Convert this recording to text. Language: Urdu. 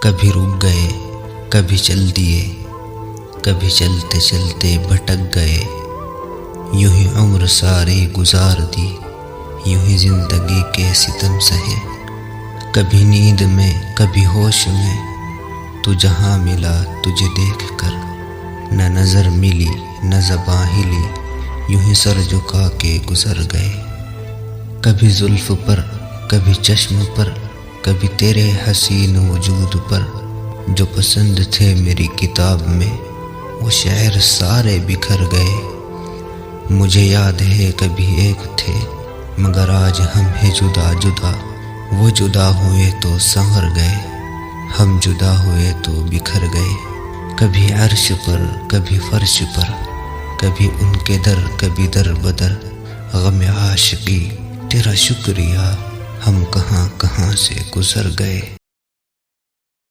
کبھی رک گئے کبھی چل دیے، کبھی چلتے چلتے بھٹک گئے، یوں ہی عمر ساری گزار دی، یوں ہی زندگی کے ستم سہے۔ کبھی نیند میں کبھی ہوش میں تو جہاں ملا تجھے دیکھ کر، نہ نظر ملی نہ زباں ہلی، یوں ہی سر جھکا کے گزر گئے۔ کبھی زلف پر کبھی چشم پر، کبھی تیرے حسین وجود پر، جو پسند تھے میری کتاب میں وہ شعر سارے بکھر گئے۔ مجھے یاد ہے کبھی ایک تھے مگر آج ہم ہیں جدا جدا، وہ جدا ہوئے تو سنور گئے، ہم جدا ہوئے تو بکھر گئے۔ کبھی عرش پر کبھی فرش پر، کبھی ان کے در کبھی در بدر، غم عاشقی تیرا شکریہ ہم کہاں کہاں سے گزر گئے۔